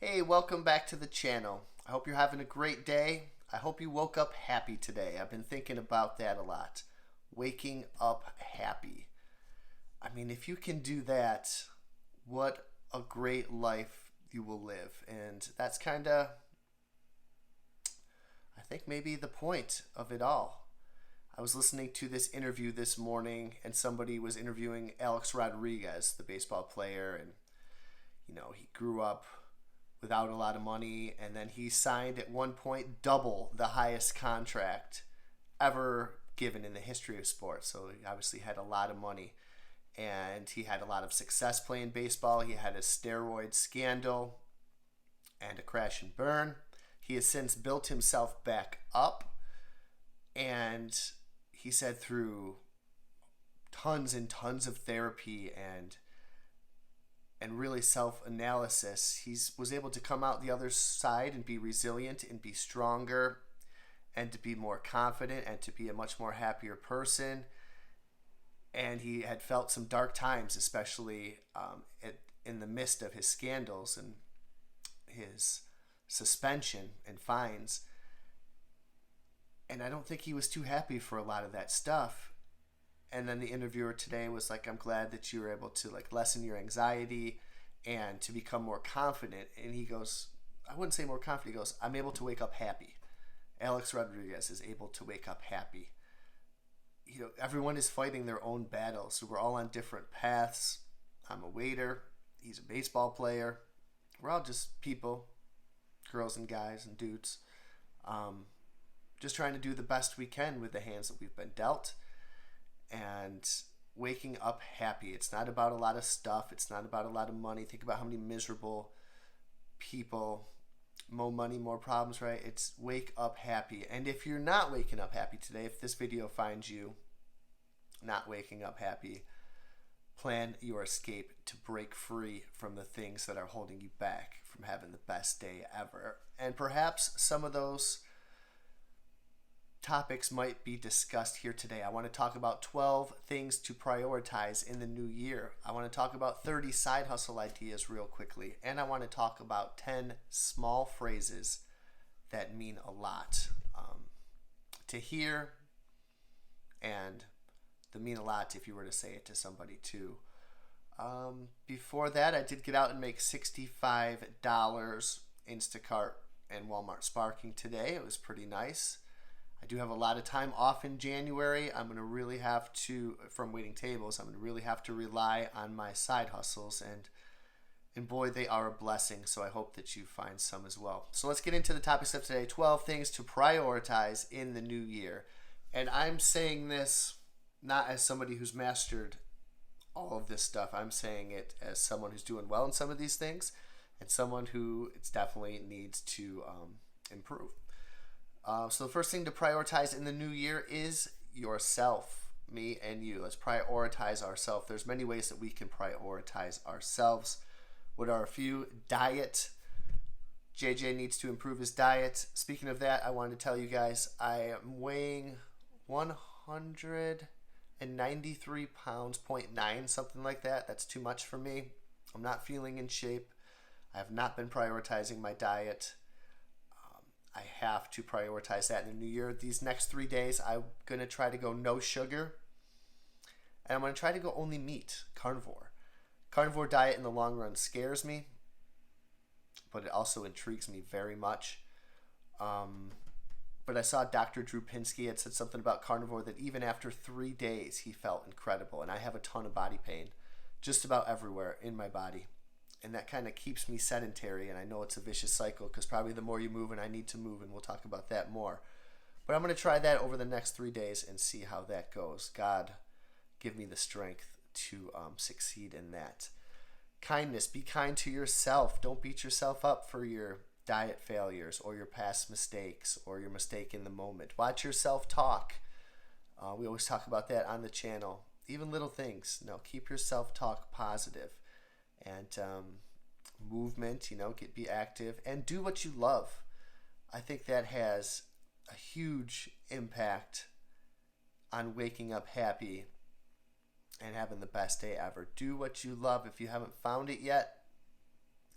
Hey, welcome back to the channel. I hope you're having a great day. I hope you woke up happy today. I've been thinking about that a lot. Waking up happy. I mean, if you can do that, what a great life you will live. And that's kind of, I think, maybe the point of it all. I was listening to this interview this morning, and somebody was interviewing Alex Rodriguez, the baseball player, and he grew up without a lot of money, and then he signed at one point double the highest contract ever given in the history of sports. So he obviously had a lot of money, and he had a lot of success playing baseball. He had a steroid scandal and a crash and burn. He has since built himself back up, and he said through tons and tons of therapy and really self-analysis, he was able to come out the other side and be resilient and be stronger and to be more confident and to be a much more happier person. And he had felt some dark times, especially in the midst of his scandals and his suspension and fines. And I don't think he was too happy for a lot of that stuff. And then the interviewer today was like, I'm glad that you were able to lessen your anxiety and to become more confident. And he goes, I wouldn't say more confident. He goes, I'm able to wake up happy. Alex Rodriguez is able to wake up happy. Everyone is fighting their own battles. So we're all on different paths. I'm a waiter. He's a baseball player. We're all just people, girls and guys and dudes, just trying to do the best we can with the hands that we've been dealt. And waking up happy. It's not about a lot of stuff. It's not about a lot of money. Think about how many miserable people, more money, more problems, right? It's wake up happy. And if you're not waking up happy today, if this video finds you not waking up happy, plan your escape to break free from the things that are holding you back from having the best day ever. And perhaps some of those topics might be discussed here today. I want to talk about 12 things to prioritize in the new year. I want to talk about 30 side hustle ideas real quickly. And I want to talk about 10 small phrases that mean a lot to hear and that mean a lot if you were to say it to somebody too. Before that, I did get out and make $65 Instacart and Walmart Sparking today. It was pretty nice. I do have a lot of time off in January. I'm going to really have to, from waiting tables, I'm going to really have to rely on my side hustles. And boy, they are a blessing. So I hope that you find some as well. So let's get into the topics of today. 12 things to prioritize in the new year. And I'm saying this not as somebody who's mastered all of this stuff. I'm saying it as someone who's doing well in some of these things and someone who it's definitely needs to improve. So the first thing to prioritize in the new year is yourself, me and you. Let's prioritize ourselves. There's many ways that we can prioritize ourselves. What are a few? Diet. JJ needs to improve his diet. Speaking of that, I wanted to tell you guys I am weighing 193 pounds, 0.9, something like that. That's too much for me. I'm not feeling in shape. I have not been prioritizing my diet. I have to prioritize that in the new year. These next 3 days, I'm going to try to go no sugar. And I'm going to try to go only meat, carnivore. Carnivore diet in the long run scares me, but it also intrigues me very much. But I saw Dr. Drew Pinsky had said something about carnivore that even after 3 days, he felt incredible. And I have a ton of body pain just about everywhere in my body. And that kind of keeps me sedentary, and I know it's a vicious cycle because probably the more you move, and I need to move, and we'll talk about that more. But I'm going to try that over the next 3 days and see how that goes. God, give me the strength to succeed in that. Kindness. Be kind to yourself. Don't beat yourself up for your diet failures or your past mistakes or your mistake in the moment. Watch your self-talk. We always talk about that on the channel. Even little things. Keep your self-talk positive. And movement, be active and do what you love. I think that has a huge impact on waking up happy and having the best day ever. Do what you love. If you haven't found it yet,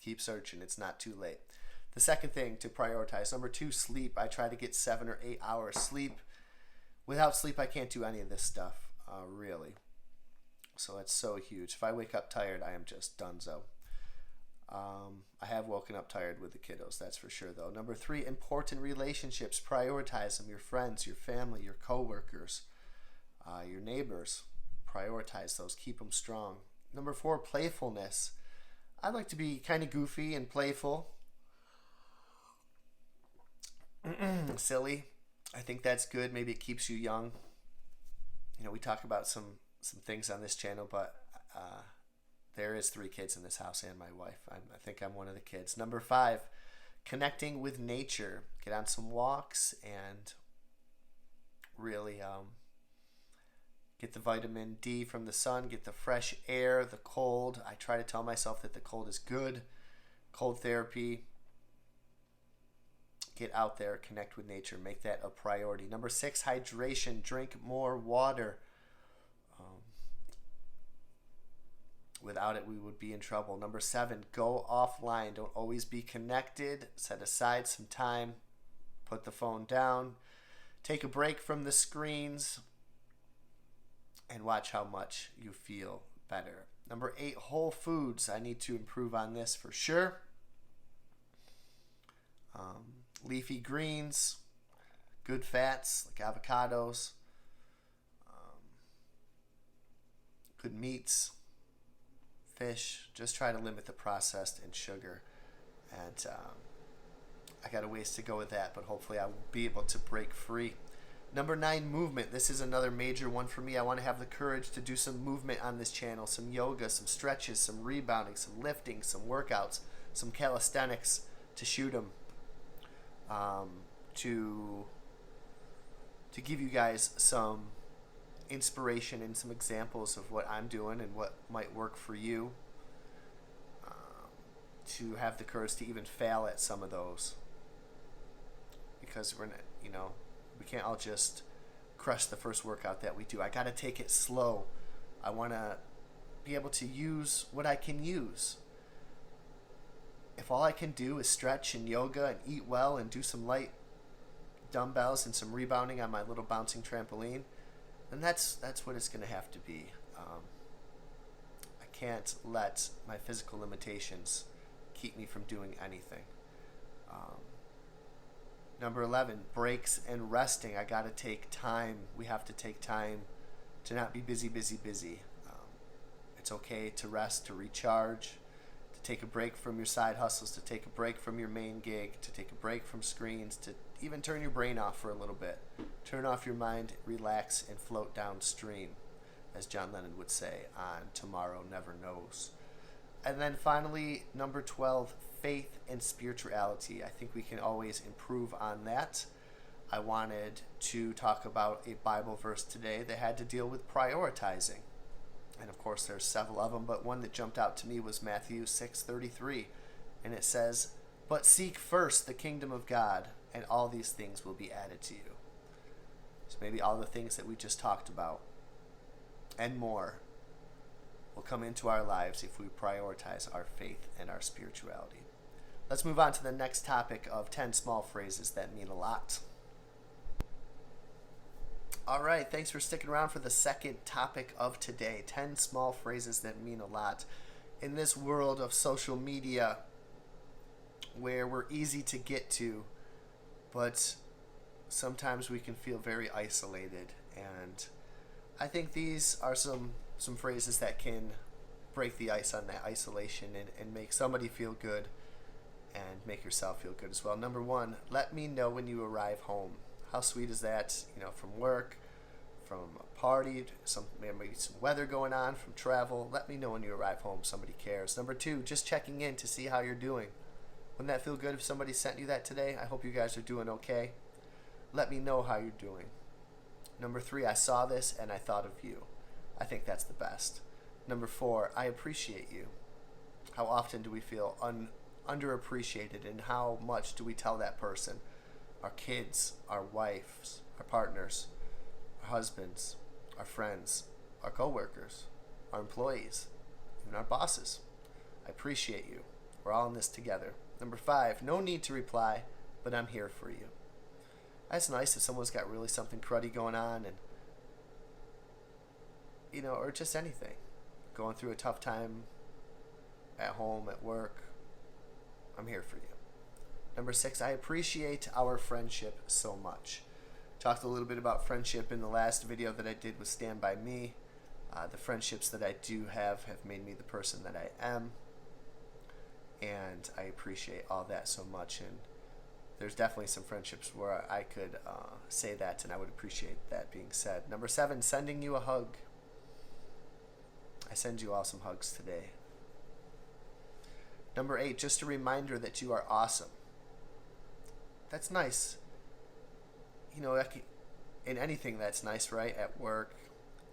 Keep searching. It's not too late. The second thing to prioritize. Number 2, sleep. I try to get 7 or 8 hours sleep. Without sleep, I can't do any of this stuff, really. So that's so huge. If I wake up tired, I am just donezo. I have woken up tired with the kiddos, that's for sure, though. Number 3, important relationships. Prioritize them. Your friends, your family, your coworkers, your neighbors. Prioritize those. Keep them strong. Number 4, playfulness. I like to be kind of goofy and playful. Silly. I think that's good. Maybe it keeps you young. You know, we talk about some things on this channel, but there is 3 kids in this house and my wife. I think I'm one of the kids. Number 5, connecting with nature. Get on some walks and really get the vitamin D from the sun, get the fresh air, the cold. I try to tell myself that the cold is good. Cold therapy. Get out there, connect with nature, make that a priority. Number 6, hydration. Drink more water. Without it, we would be in trouble. Number 7, go offline. Don't always be connected. Set aside some time. Put the phone down. Take a break from the screens. And watch how much you feel better. Number 8, whole foods. I need to improve on this for sure. Leafy greens, good fats like avocados, good meats, fish. Just try to limit the processed and sugar. And I got a ways to go with that, but hopefully I will be able to break free. Number 9, movement. This is another major one for me. I want to have the courage to do some movement on this channel, some yoga, some stretches, some rebounding, some lifting, some workouts, some calisthenics to shoot them. To give you guys some inspiration and some examples of what I'm doing and what might work for you. To have the courage to even fail at some of those, because we're not, we can't all just crush the first workout that we do. I got to take it slow. I want to be able to use what I can use. If all I can do is stretch and yoga and eat well and do some light dumbbells and some rebounding on my little bouncing trampoline, then that's what it's going to have to be. I can't let my physical limitations keep me from doing anything. Number 11, breaks and resting. I got to take time. We have to take time to not be busy. It's okay to rest, to recharge, to take a break from your side hustles, to take a break from your main gig, to take a break from screens, to even turn your brain off for a little bit. Turn off your mind, relax, and float downstream, as John Lennon would say on Tomorrow Never Knows. And then finally, number 12, faith and spirituality. I think we can always improve on that. I wanted to talk about a Bible verse today that had to deal with prioritizing. And of course, there's several of them, but one that jumped out to me was Matthew 6:33. And it says, "But seek first the kingdom of God, and all these things will be added to you." So maybe all the things that we just talked about and more will come into our lives if we prioritize our faith and our spirituality. Let's move on to the next topic of 10 small phrases that mean a lot. All right, thanks for sticking around for the second topic of today, 10 small phrases that mean a lot. In this world of social media where we're easy to get to, but sometimes we can feel very isolated, and I think these are some phrases that can break the ice on that isolation and make somebody feel good and make yourself feel good as well. Number 1, let me know when you arrive home. How sweet is that? From work, from a party, maybe some weather going on, from travel. Let me know when you arrive home. Somebody cares. Number 2, just checking in to see how you're doing. Wouldn't that feel good if somebody sent you that today? I hope you guys are doing okay. Let me know how you're doing. Number 3, I saw this and I thought of you. I think that's the best. Number 4, I appreciate you. How often do we feel underappreciated, and how much do we tell that person? Our kids, our wives, our partners, our husbands, our friends, our coworkers, our employees, even our bosses. I appreciate you, We're all in this together. Number 5, no need to reply, but I'm here for you. That's nice if someone's got really something cruddy going on, and or just anything. Going through a tough time at home, at work. I'm here for you. Number 6, I appreciate our friendship so much. Talked a little bit about friendship in the last video that I did with Stand By Me. The friendships that I do have made me the person that I am. And I appreciate all that so much. And there's definitely some friendships where I could say that, and I would appreciate that being said. Number 7, sending you a hug. I send you all some hugs today. Number 8, just a reminder that you are awesome. That's nice. In anything that's nice, right? At work,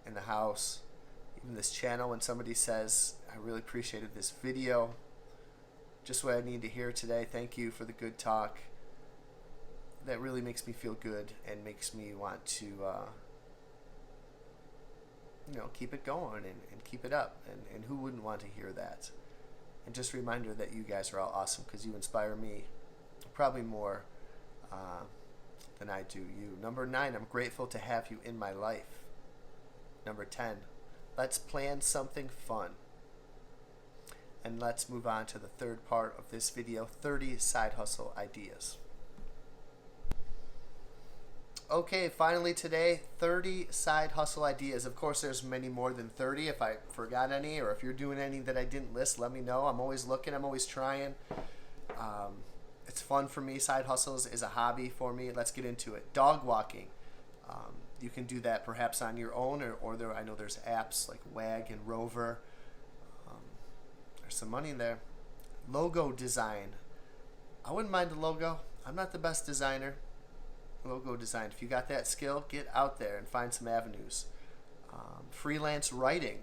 in the house, even this channel, when somebody says, I really appreciated this video. Just what I need to hear today. Thank you for the good talk. That really makes me feel good and makes me want to keep it going and keep it up. And who wouldn't want to hear that? And just a reminder that you guys are all awesome because you inspire me probably more than I do you. Number 9, I'm grateful to have you in my life. Number 10, let's plan something fun. And let's move on to the third part of this video, 30 side hustle ideas. Okay, finally today, 30 side hustle ideas. Of course, there's many more than 30. If I forgot any, or if you're doing any that I didn't list, let me know. I'm always looking. I'm always trying. It's fun for me. Side hustles is a hobby for me. Let's get into it. Dog walking. You can do that perhaps on your own, or I know there's apps like Wag and Rover. There's some money in there. Logo design. I wouldn't mind a logo. I'm not the best designer. Logo design. If you got that skill, get out there and find some avenues. Freelance writing.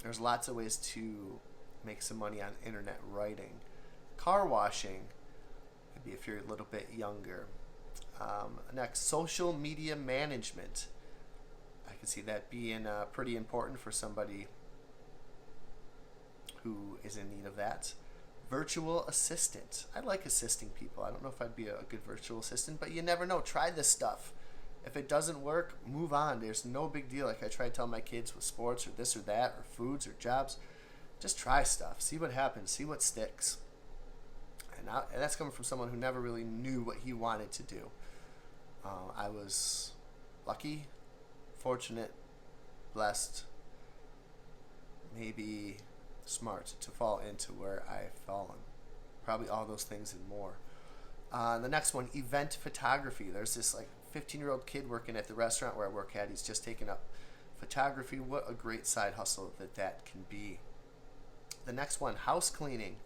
There's lots of ways to make some money on internet writing. Car washing. Maybe if you're a little bit younger. Next, social media management. I can see that being pretty important for somebody who is in need of that. Virtual assistant. I like assisting people. I don't know if I'd be a good virtual assistant, but you never know. Try this stuff. If it doesn't work, move on. There's no big deal. Like I try to tell my kids with sports or this or that or foods or jobs, just try stuff. See what happens. See what sticks. And that's coming from someone who never really knew what he wanted to do. I was lucky, fortunate, blessed, maybe smart to fall into where I've fallen. Probably all those things and more. The next one, event photography. There's this 15-year-old kid working at the restaurant where I work at. He's just taken up photography. What a great side hustle that can be. The next one, house cleaning.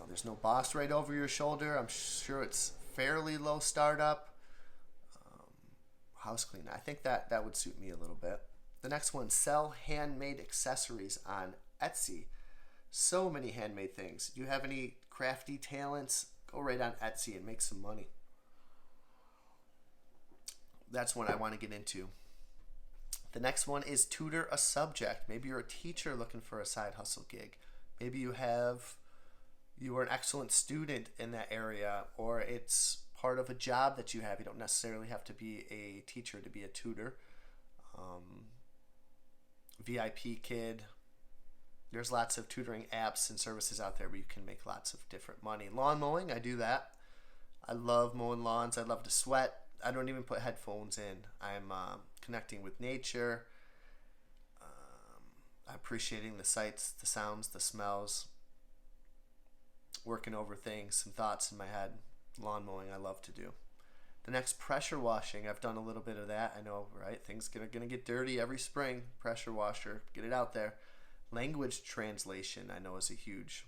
There's no boss right over your shoulder. I'm sure it's fairly low startup. House cleaning. I think that would suit me a little bit. The next one, sell handmade accessories on Etsy. So many handmade things. Do you have any crafty talents? Go right on Etsy and make some money. That's one I want to get into. The next one is tutor a subject. Maybe you're a teacher looking for a side hustle gig. Maybe you are an excellent student in that area, or it's part of a job that you have. You don't necessarily have to be a teacher to be a tutor. VIP kid. There's lots of tutoring apps and services out there where you can make lots of different money. Lawn mowing, I do that. I love mowing lawns. I love to sweat. I don't even put headphones in. I'm connecting with nature, appreciating the sights, the sounds, the smells, working over things, some thoughts in my head. Lawn mowing I love to do. The next, pressure washing. I've done a little bit of that. I know, right? Things are going to get dirty every spring. Pressure washer. Get it out there. Language translation I know is a huge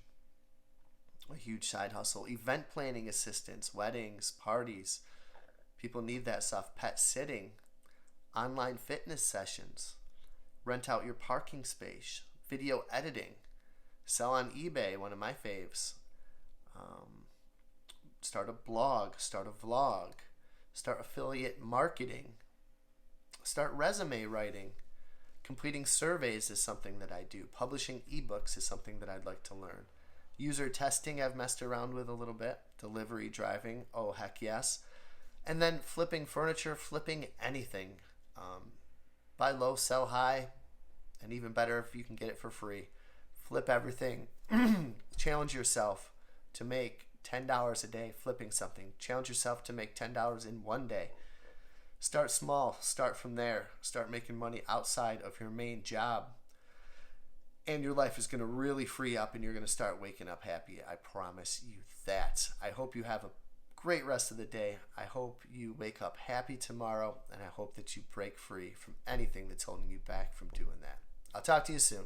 side hustle. Event planning assistance. Weddings, parties. People need that stuff. Pet sitting. Online fitness sessions. Rent out your parking space. Video editing. Sell on eBay, one of my faves. Start a blog. Start a vlog. Start affiliate marketing. Start resume writing. Completing surveys is something that I do. Publishing ebooks is something that I'd like to learn. User testing I've messed around with a little bit. Delivery driving, oh heck yes. And then flipping furniture, flipping anything. Buy low, sell high, and even better if you can get it for free. Flip everything. Challenge yourself to make $10 a day flipping something. Challenge yourself to make $10 in one day. Start small. Start from there. Start making money outside of your main job. And your life is going to really free up and you're going to start waking up happy. I promise you that. I hope you have a great rest of the day. I hope you wake up happy tomorrow, and I hope that you break free from anything that's holding you back from doing that. I'll talk to you soon.